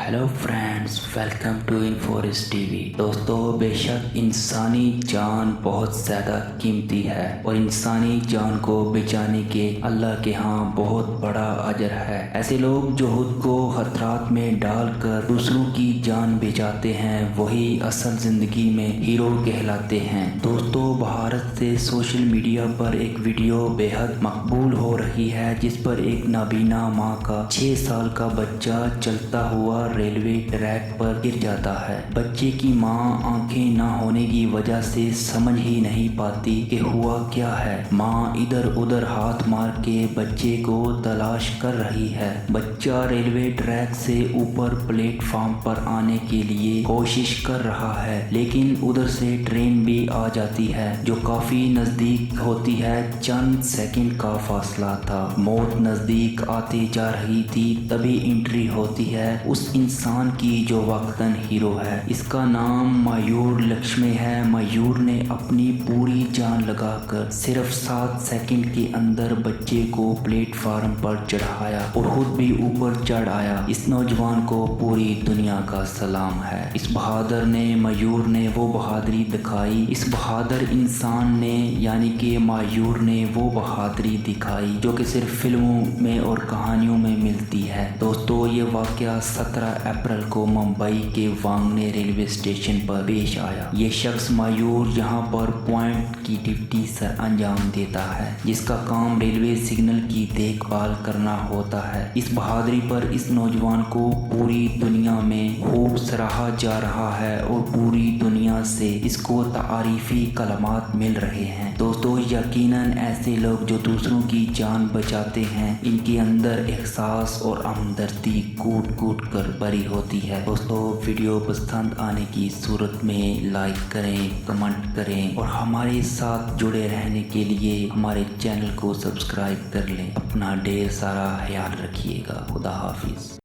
Hello friends, welcome to Inforis TV. दोस्तों, बेशक इंसानी जान बहुत ज़्यादा कीमती है और इंसानी जान को बचाने के अल्लाह के यहाँ बहुत बड़ा अजर है। ऐसे लोग जो खुद को खतरात में डालकर दूसरों की जान बचाते हैं वही असल ज़िंदगी में हीरो कहलाते हैं। दोस्तों, भारत से सोशल मीडिया पर एक वीडियो बेहद मकबूल हो रही है जिस पर एक नाबीना माँ का 6 साल का बच्चा चलता हुआ रेलवे ट्रैक पर गिर जाता है। बच्चे की माँ आंखें ना होने की वजह से समझ ही नहीं पाती कि हुआ क्या है। माँ इधर उधर हाथ मार के बच्चे को तलाश कर रही है। बच्चा रेलवे ट्रैक से ऊपर प्लेटफॉर्म पर आने के लिए कोशिश कर रहा है, लेकिन उधर से ट्रेन भी आ जाती है जो काफी नजदीक होती है। चंद सेकंड का फासला था। मौत नजदीक आती जा रही थी, तभी एंट्री होती है उस इंसान की जो वक्तन हीरो है। इसका नाम मयूर लक्ष्मी है। मयूर ने अपनी पूरी जान लगाकर सिर्फ 7 सेकंड के अंदर बच्चे को प्लेटफार्म पर चढ़ाया और खुद भी ऊपर चढ़ आया। इस नौजवान को पूरी दुनिया का सलाम है। इस बहादुर ने, मयूर ने वो बहादुरी दिखाई। इस बहादुर इंसान ने यानी कि मयूर ने वो बहादुरी दिखाई जो कि सिर्फ फिल्मों में और कहानियों में मिलती है। दोस्तों, ये वाकया 17 अप्रैल को मुंबई के वांगने रेलवे स्टेशन पर पेश आया। ये शख्स मयूर यहाँ पर पॉइंट की ड्यूटी सर अंजाम देता है जिसका काम रेलवे सिग्नल की देखभाल करना होता है। इस बहादुरी पर इस नौजवान को पूरी दुनिया में खूब सराहा जा रहा है और पूरी दुनिया से इसको तारीफी कलमात मिल रहे हैं। दोस्तों, यकीनन ऐसे लोग जो दूसरों की जान बचाते हैं इनके अंदर एहसास और हमदर्दी कूट कूट कर भरी होती है। दोस्तों, वीडियो पसंद आने की सूरत में लाइक करें, कमेंट करें और हमारे साथ जुड़े रहने के लिए हमारे चैनल को सब्सक्राइब कर लें। अपना ढेर सारा ख्याल रखिएगा। खुदा हाफिज।